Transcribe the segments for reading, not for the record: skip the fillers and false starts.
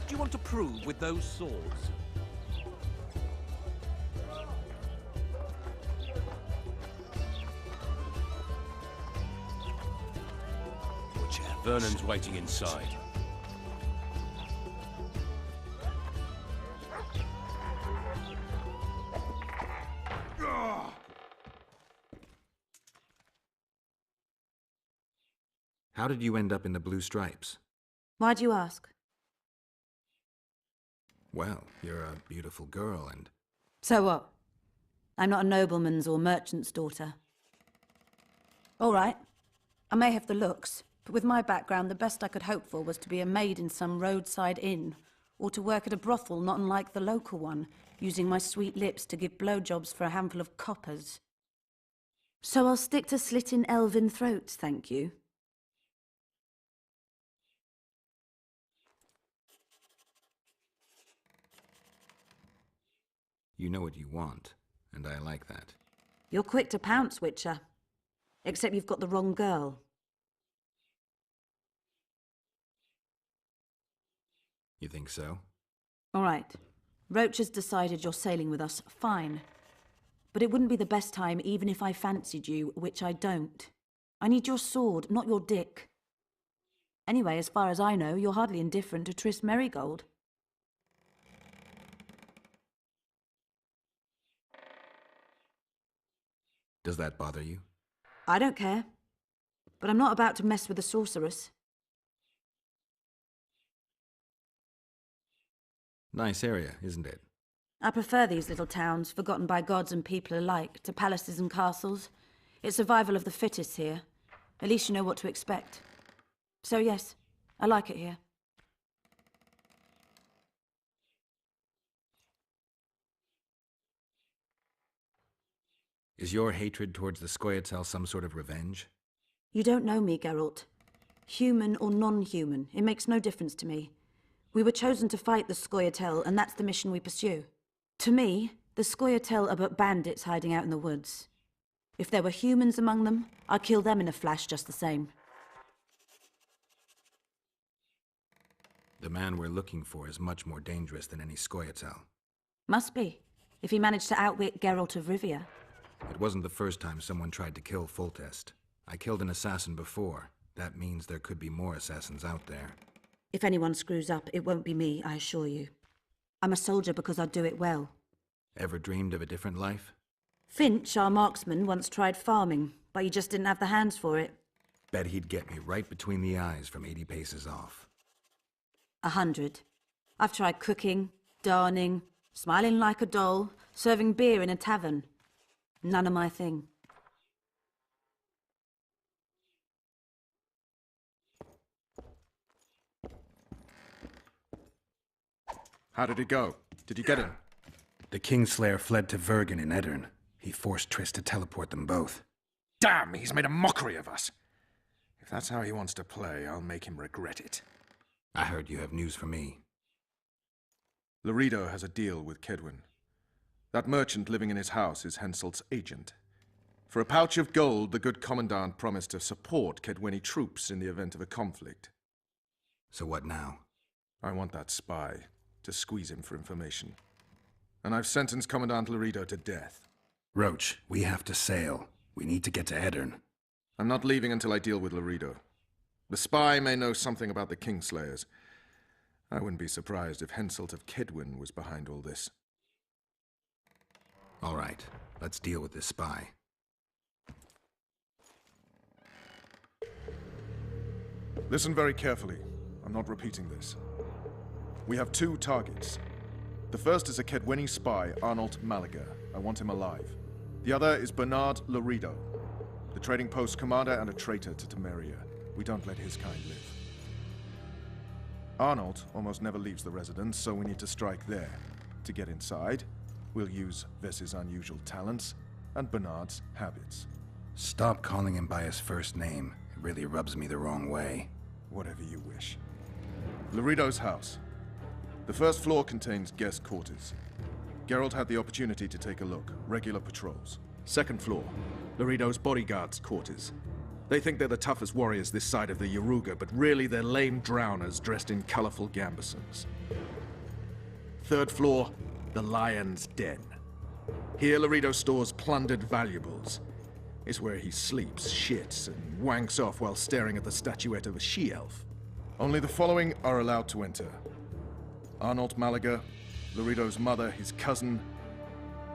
do you want to prove with those swords? Vernon's waiting inside. How did you end up in the Blue Stripes? Why do you ask? Well, you're a beautiful girl and... So what? I'm not a nobleman's or merchant's daughter. All right. I may have the looks, but with my background, the best I could hope for was to be a maid in some roadside inn, or to work at a brothel not unlike the local one, using my sweet lips to give blowjobs for a handful of coppers. So I'll stick to slitting elven throats, thank you. You know what you want, and I like that. You're quick to pounce, Witcher. Except you've got the wrong girl. You think so? All right. Roach has decided you're sailing with us, fine. But it wouldn't be the best time even if I fancied you, which I don't. I need your sword, not your dick. Anyway, as far as I know, you're hardly indifferent to Tríz Mérygold. Does that bother you? I don't care. But I'm not about to mess with a sorceress. Nice area, isn't it? I prefer these little towns, forgotten by gods and people alike, to palaces and castles. It's survival of the fittest here. At least you know what to expect. So yes, I like it here. Is your hatred towards the Scoia'tael some sort of revenge? You don't know me, Ggérált. Human or non-human, it makes no difference to me. We were chosen to fight the Scoia'tael, and that's the mission we pursue. To me, the Scoia'tael are but bandits hiding out in the woods. If there were humans among them, I'd kill them in a flash just the same. The man we're looking for is much more dangerous than any Scoia'tael. Must be, if he managed to outwit Ggérált of Rivia. It wasn't the first time someone tried to kill Fóltest. I killed an assassin before. That means there could be more assassins out there. If anyone screws up, it won't be me, I assure you. I'm a soldier because I do it well. Ever dreamed of a different life? Finch, our marksman, once tried farming, but he just didn't have the hands for it. Bet he'd get me right between the eyes from 80 paces off. 100. I've tried cooking, darning, smiling like a doll, serving beer in a tavern. None of my thing. How did it go? Did you get him? The Kingslayer fled to Vergen in Aεντirn. He forced Tríz to teleport them both. Damn, he's made a mockery of us. If that's how he wants to play, I'll make him regret it. I heard you have news for me. Loredo has a deal with Kaedwen. That merchant living in his house is Henselt's agent. For a pouch of gold, the good commandant promised to support Kaedweni troops in the event of a conflict. So what now? I want that spy to squeeze him for information. And I've sentenced Commandant Loredo to death. Roach, we have to sail. We need to get to Aεντirn. I'm not leaving until I deal with Loredo. The spy may know something about the Kingslayers. I wouldn't be surprised if Henselt of Kaedwen was behind all this. All right, let's deal with this spy. Listen very carefully. I'm not repeating this. We have two targets. The first is a Kaedweni spy, Arnold Malaga. I want him alive. The other is Bernard Loredo, the trading post commander and a traitor to Temeria. We don't let his kind live. Arnold almost never leaves the residence, so we need to strike there. To get inside, we'll use Vess's unusual talents and Bernard's habits. Stop calling him by his first name. It really rubs me the wrong way. Whatever you wish. Loredo's house. The first floor contains guest quarters. Ggérált had the opportunity to take a look. Regular patrols. Second floor. Loredo's bodyguards' quarters. They think they're the toughest warriors this side of the Yaruga, but really they're lame drowners dressed in colorful gambesons. Third floor, the Lion's Den. Here Laredo stores plundered valuables. It's where he sleeps, shits, and wanks off while staring at the statuette of a she-elf. Only the following are allowed to enter. Arnold Malaga, Laredo's mother, his cousin,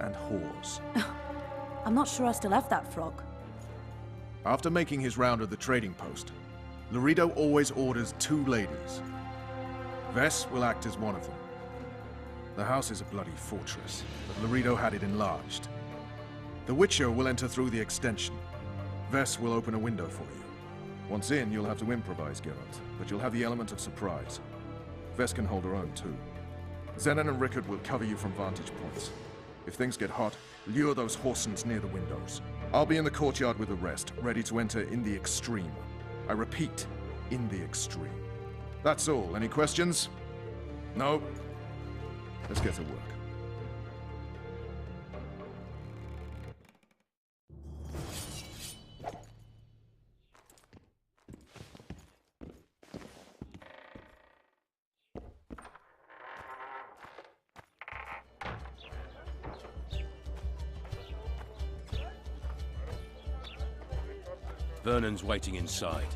and whores. I'm not sure I still have that frog. After making his round of the trading post, Laredo always orders 2 ladies. Vess will act as one of them. The house is a bloody fortress, but Laredo had it enlarged. The Witcher will enter through the extension. Vess will open a window for you. Once in, you'll have to improvise, Γκέραλτ, but you'll have the element of surprise. Vess can hold her own, too. Zenon and Rickard will cover you from vantage points. If things get hot, lure those horsens near the windows. I'll be in the courtyard with the rest, ready to enter in the extreme. I repeat, in the extreme. That's all. Any questions? No? Let's get to work. Vernon's waiting inside.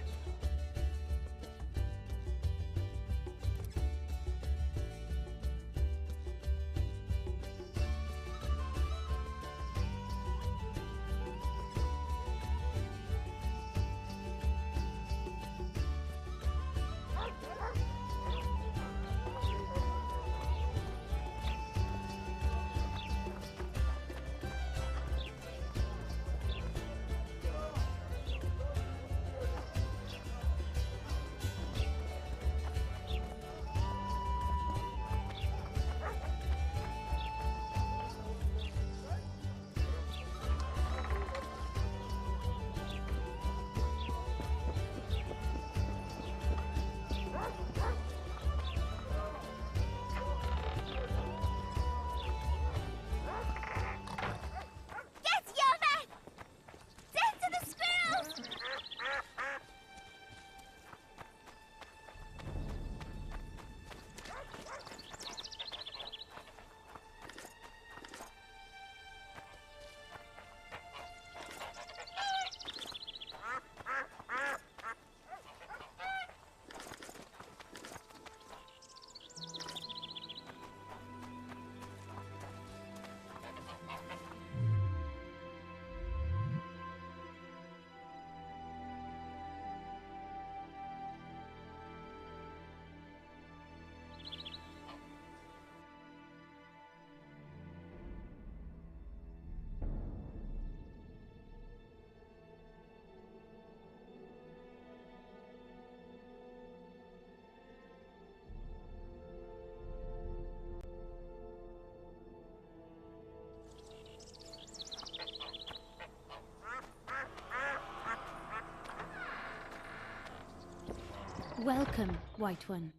Welcome, White One.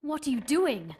What are you doing?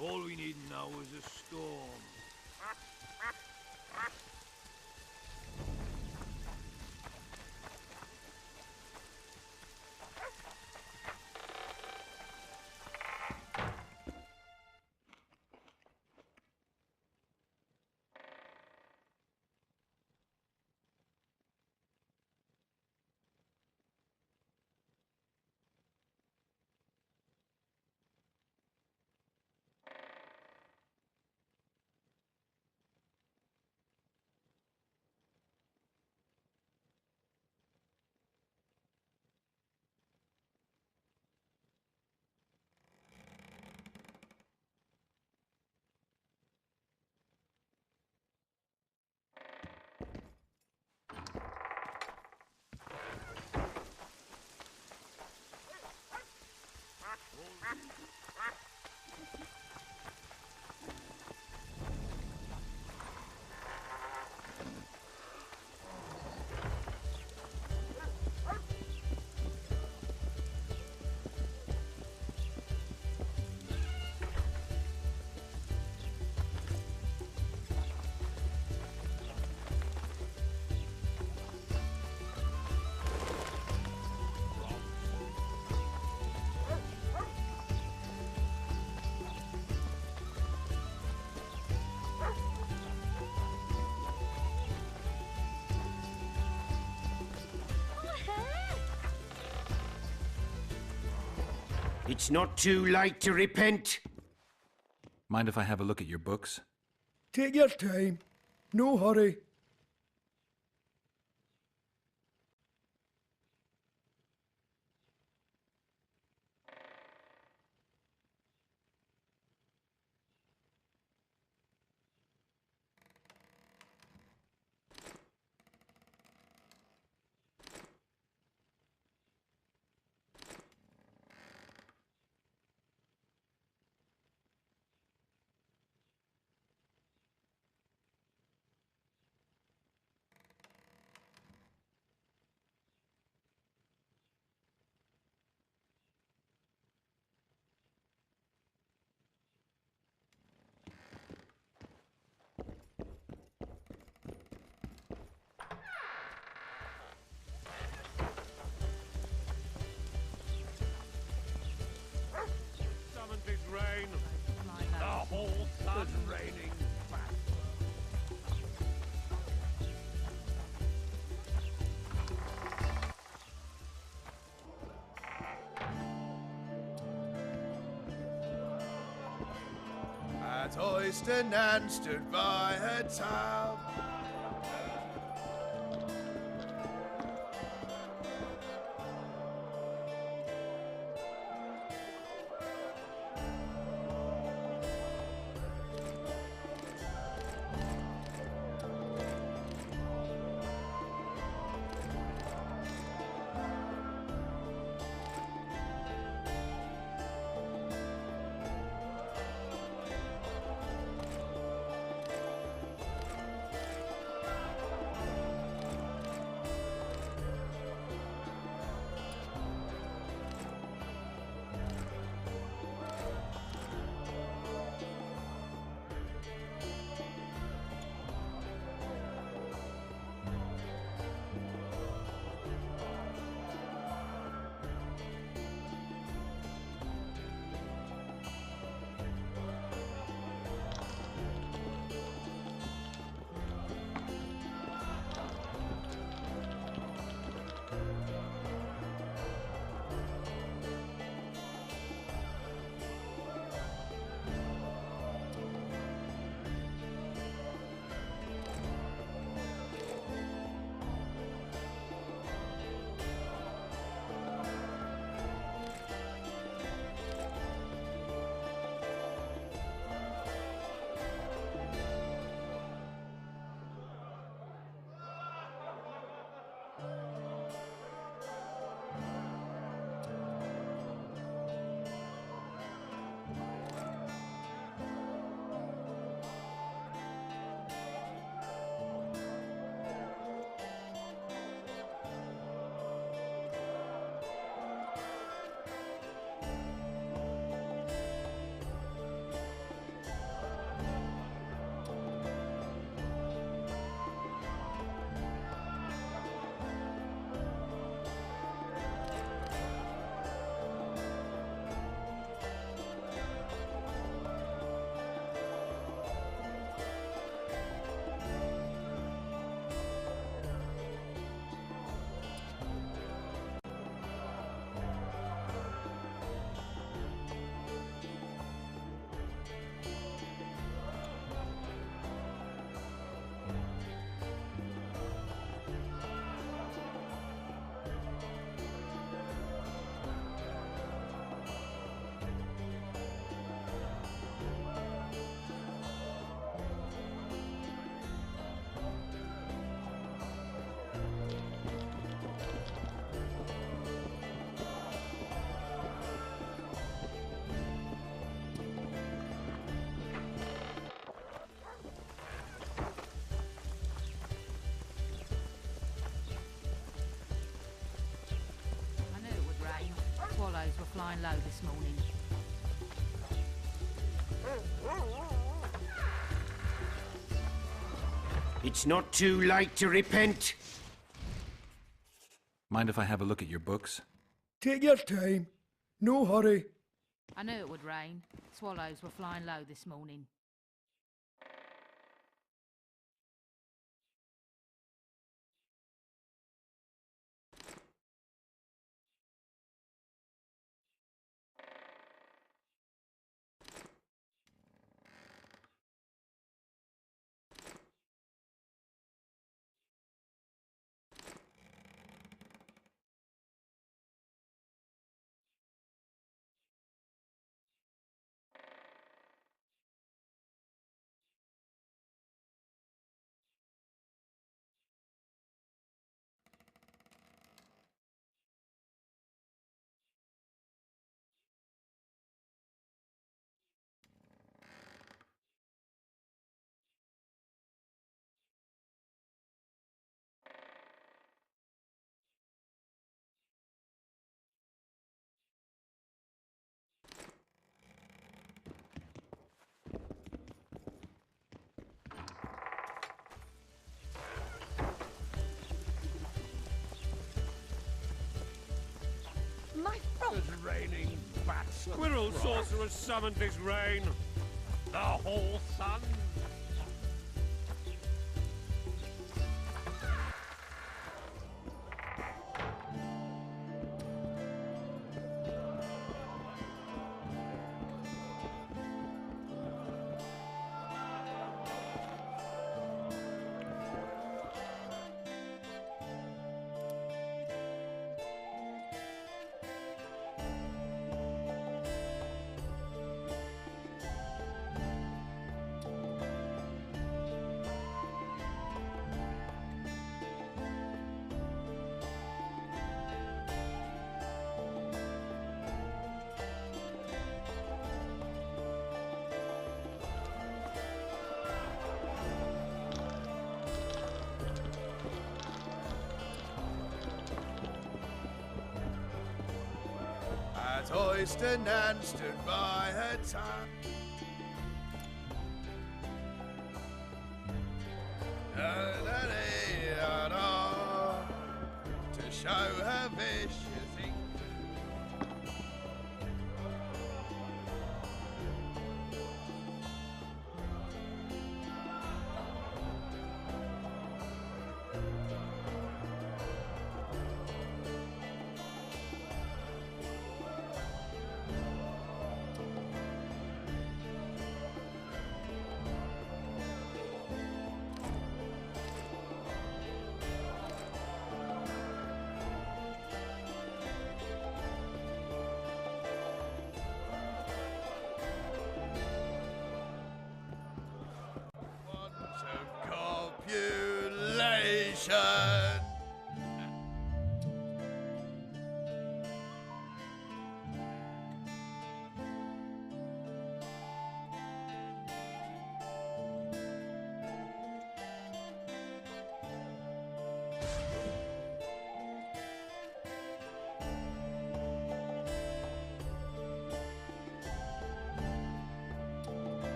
All we need now is a storm. It's not too late to repent. Mind if I have a look at your books? Take your time. No hurry. Summons its rain. The whole sun's raining. At Oyston and stood by her town. were flying low this morning. It's not too late to repent. Mind if I have a look at your books? Take your time. No hurry. I knew it would rain. Swallows were flying low this morning. My frog! It's raining bat squirrel sorcerers summoned this rain. The whole sun. At Oyster Nan stood by her time. To show her vicious ink. Copulation.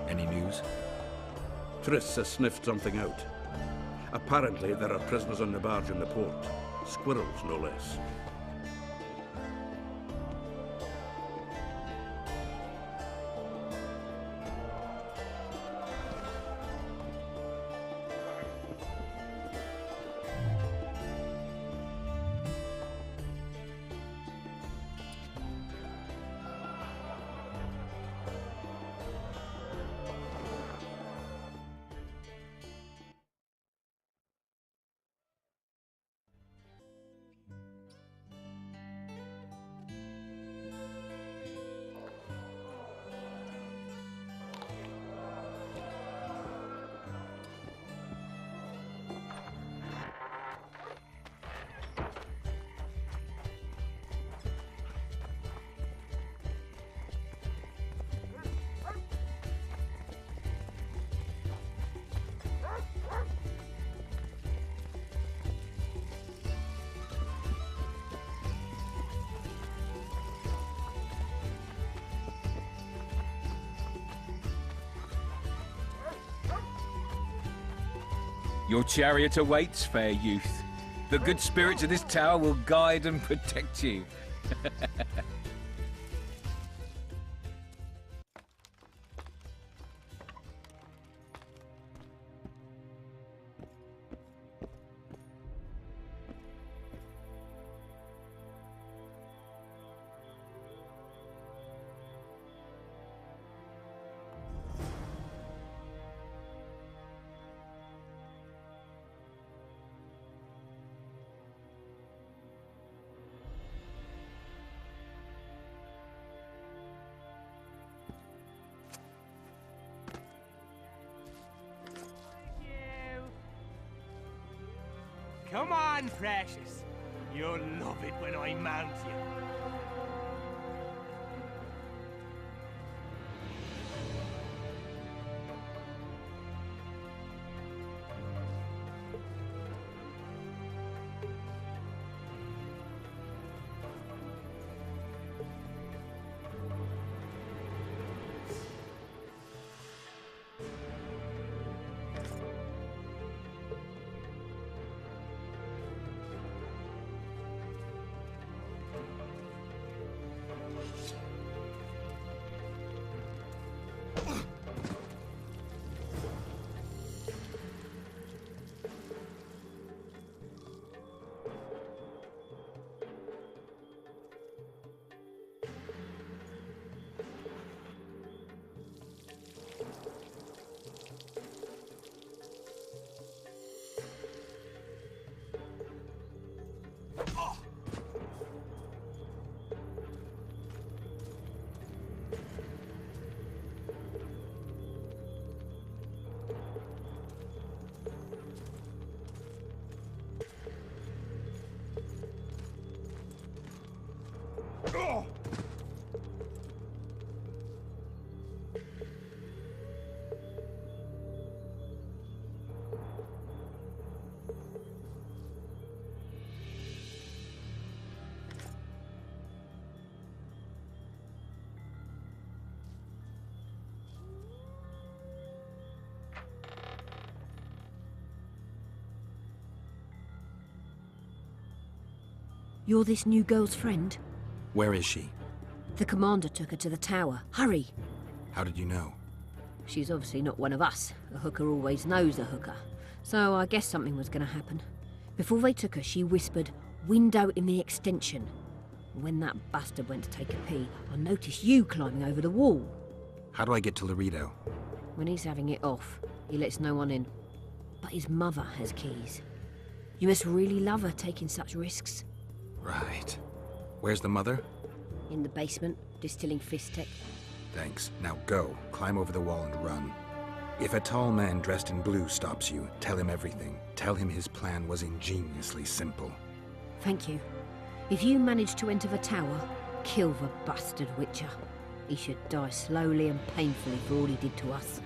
Any news? Tris has sniffed something out. Apparently, there are prisoners on the barge in the port. Squirrels, no less. Your chariot awaits, fair youth. The good spirits of this tower will guide and protect you. Come on, precious. You'll love it when I mount you. You're this new girl's friend? Where is she? The commander took her to the tower. Hurry! How did you know? She's obviously not one of us. A hooker always knows a hooker. So I guess something was going to happen. Before they took her, she whispered, "Window in the extension." When that bastard went to take a pee, I noticed you climbing over the wall. How do I get to Laredo? When he's having it off, he lets no one in. But his mother has keys. You must really love her taking such risks. Right. Where's the mother? In the basement, distilling fistek. Thanks. Now go. Climb over the wall and run. If a tall man dressed in blue stops you, tell him everything. Tell him his plan was ingeniously simple. Thank you. If you manage to enter the tower, kill the bastard Witcher. He should die slowly and painfully for all he did to us.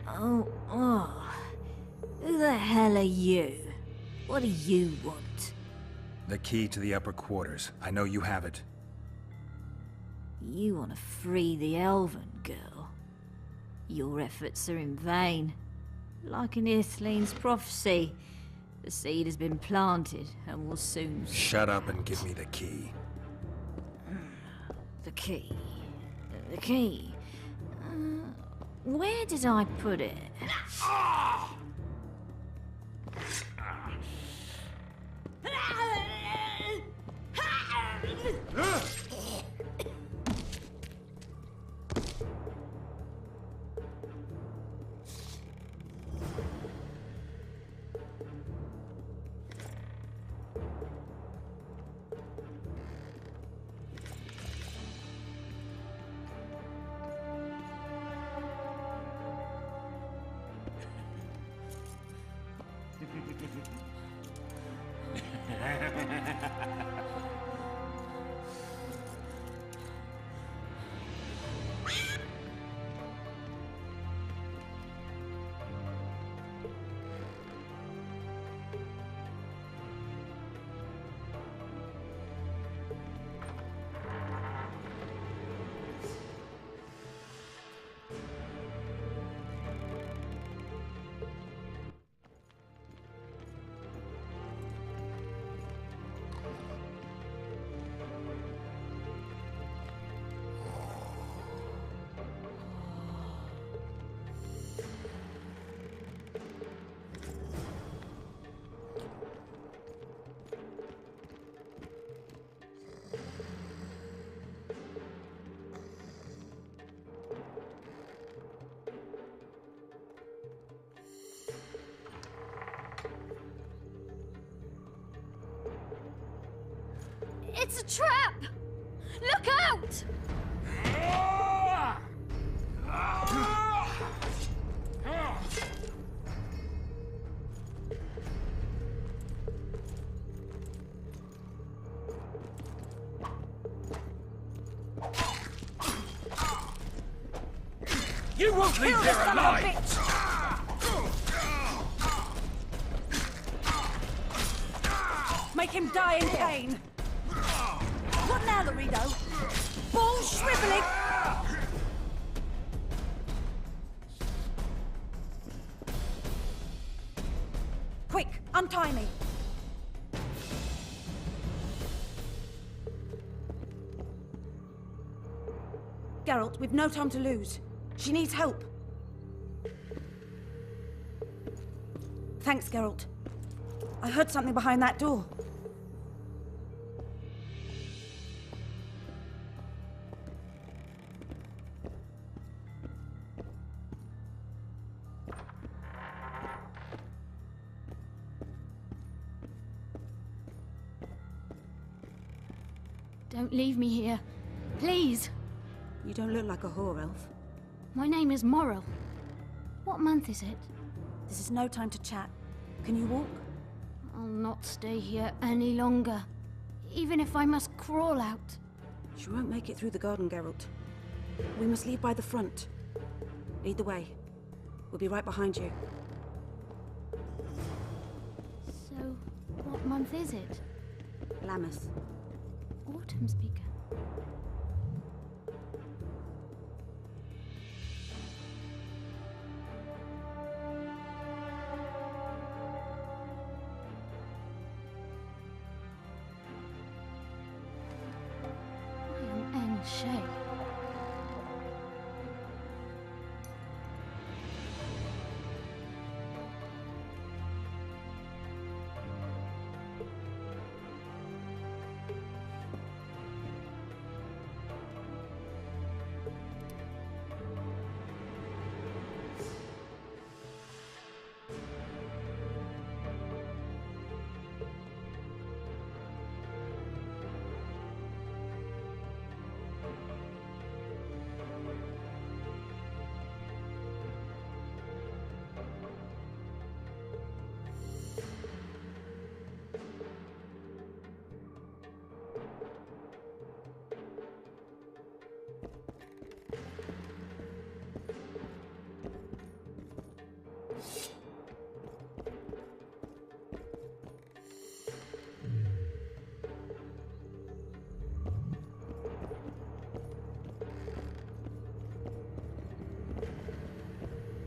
Oh. Who the hell are you? What do you want? The key to the upper quarters. I know you have it. You want to free the elven girl. Your efforts are in vain. Like in Ithleen's prophecy, the seed has been planted and will soon... Shut up and give me the key. The key. The key. Where did I put it? It's a trap! Look out! You won't leave there alive! Make him die in pain. What now, Laredo? Balls shriveling. Quick, untie me. Γκέραλτ, we've no time to lose. She needs help. Thanks, Γκέραλτ. I heard something behind that door. Don't leave me here. Please. You don't look like a whore elf. My name is Morrill. What month is it? This is no time to chat. Can you walk? I'll not stay here any longer. Even if I must crawl out. She won't make it through the garden, Γκέραλτ. We must leave by the front. Lead the way. We'll be right behind you. So, what month is it? Lammas. Autumn's begun. I am Shay.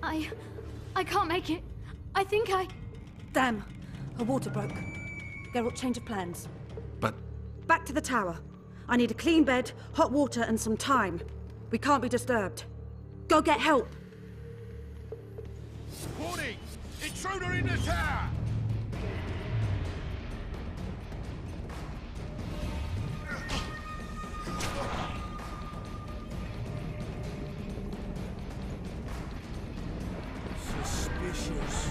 I can't make it. I think I... Damn. Her water broke. Geralt, change of plans. But... Back to the tower. I need a clean bed, hot water, and some time. We can't be disturbed. Go get help! Warning! Intruder in the tower! Suspicious.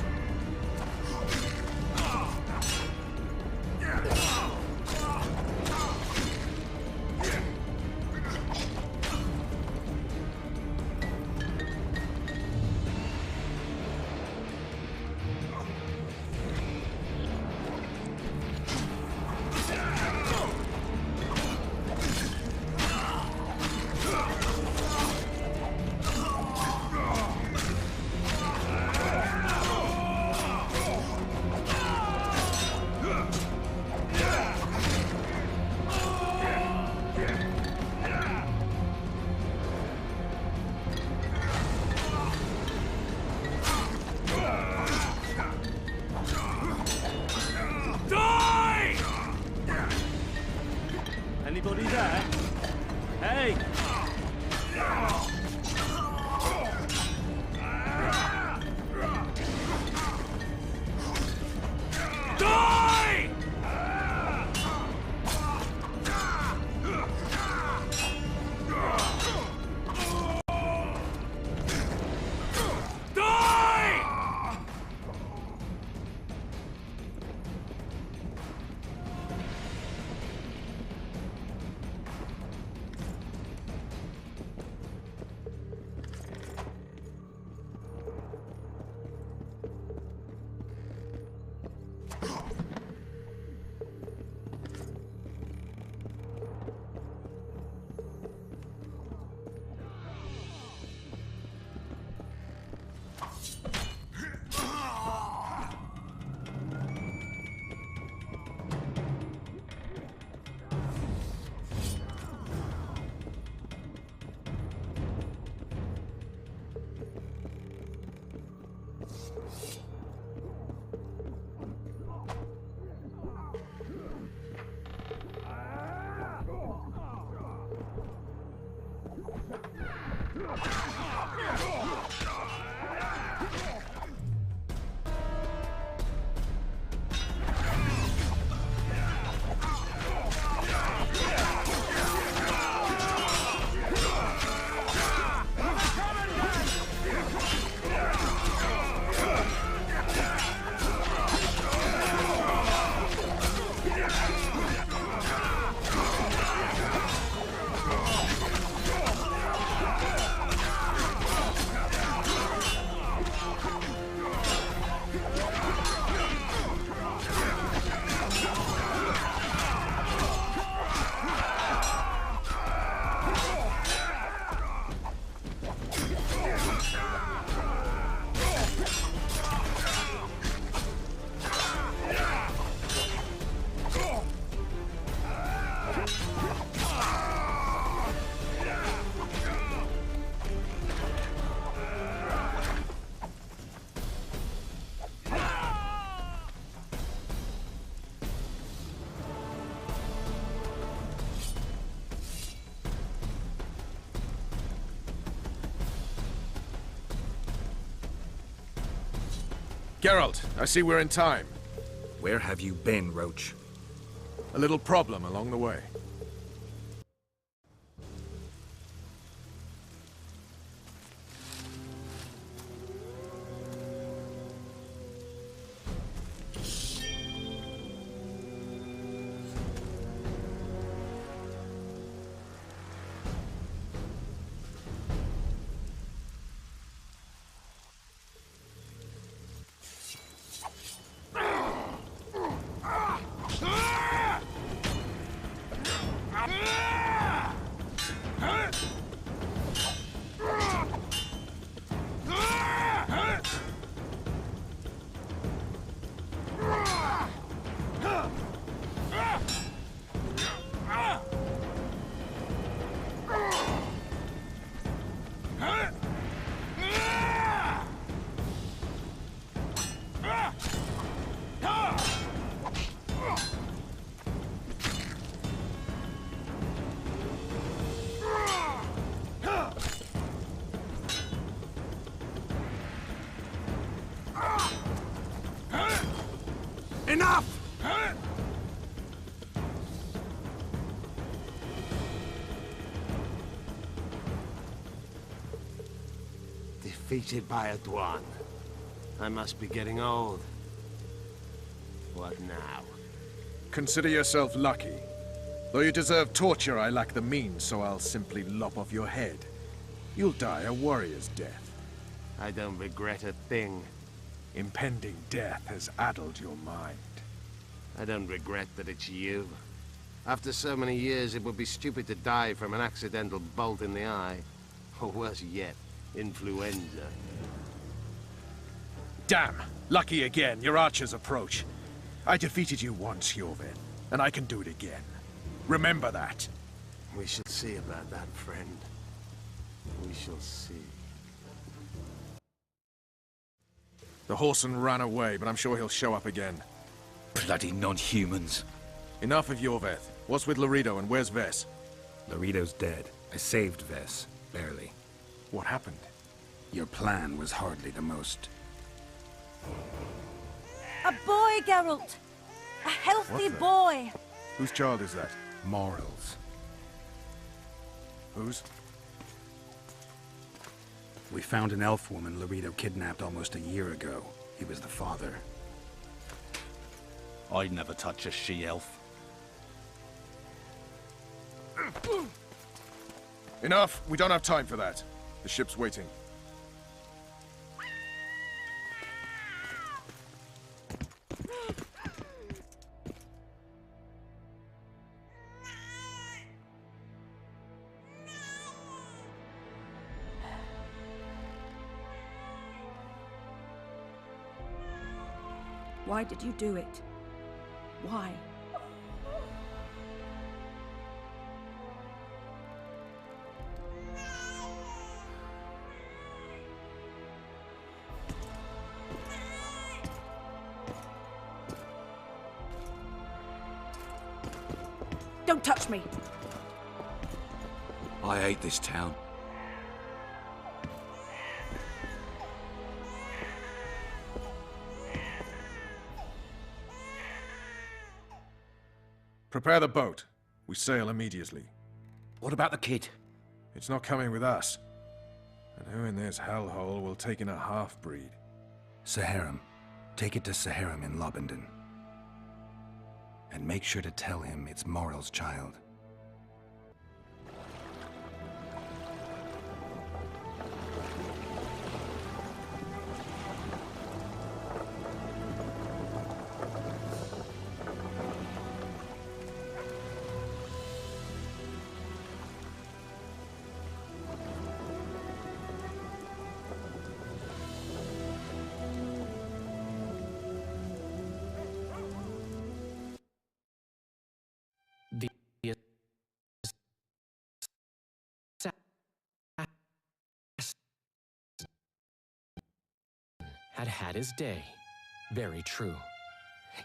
Anybody there? Hey! Die! Geralt, I see we're in time. Where have you been, Roach? A little problem along the way. defeated by a Dwan. I must be getting old. What now? Consider yourself lucky. Though you deserve torture, I lack the means, so I'll simply lop off your head. You'll die a warrior's death. I don't regret a thing. Impending death has addled your mind. I don't regret that it's you. After so many years, it would be stupid to die from an accidental bolt in the eye. Or worse yet, influenza. Damn! Lucky again, your archers approach. I defeated you once, Iórveth, and I can do it again. Remember that. We shall see about that, friend. We shall see. The horseman ran away, but I'm sure he'll show up again. Bloody non-humans. Enough of Iórveth. What's with Loredo and where's Ves? Loredo's dead. I saved Ves. Barely. What happened? Your plan was hardly the most. A boy, Ggéralt! A healthy boy! Whose child is that? Morals. Whose? We found an elf woman Loredo kidnapped almost a year ago. He was the father. I'd never touch a she-elf. Enough! We don't have time for that. The ship's waiting. Why did you do it? Why? Don't touch me! I hate this town. Prepare the boat. We sail immediately. What about the kid? It's not coming with us. And who in this hellhole will take in a half-breed? Saharim. Take it to Saharim in Lobendon. And make sure to tell him it's Moral's child. Had his day. Very true.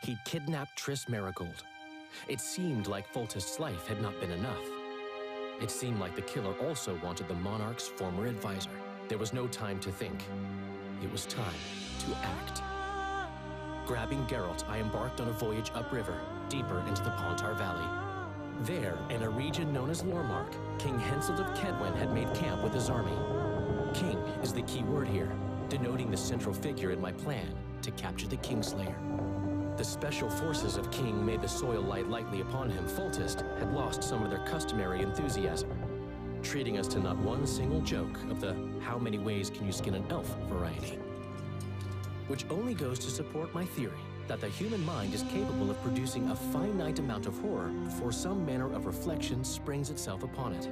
He'd kidnapped Trís Mérigold. It seemed like Fóltest's life had not been enough. It seemed like the killer also wanted the monarch's former advisor. There was no time to think. It was time to act. Grabbing Ggéralt, I embarked on a voyage upriver, deeper into the Pontar Valley. There, in a region known as Lormark, King Henselt of Kaedwen had made camp with his army. King is the key word here, denoting the central figure in my plan to capture the Kingslayer. The special forces of King made the soil lie lightly upon him. Fóltest had lost some of their customary enthusiasm, treating us to not one single joke of the how many ways can you skin an elf variety. Which only goes to support my theory that the human mind is capable of producing a finite amount of horror before some manner of reflection springs itself upon it.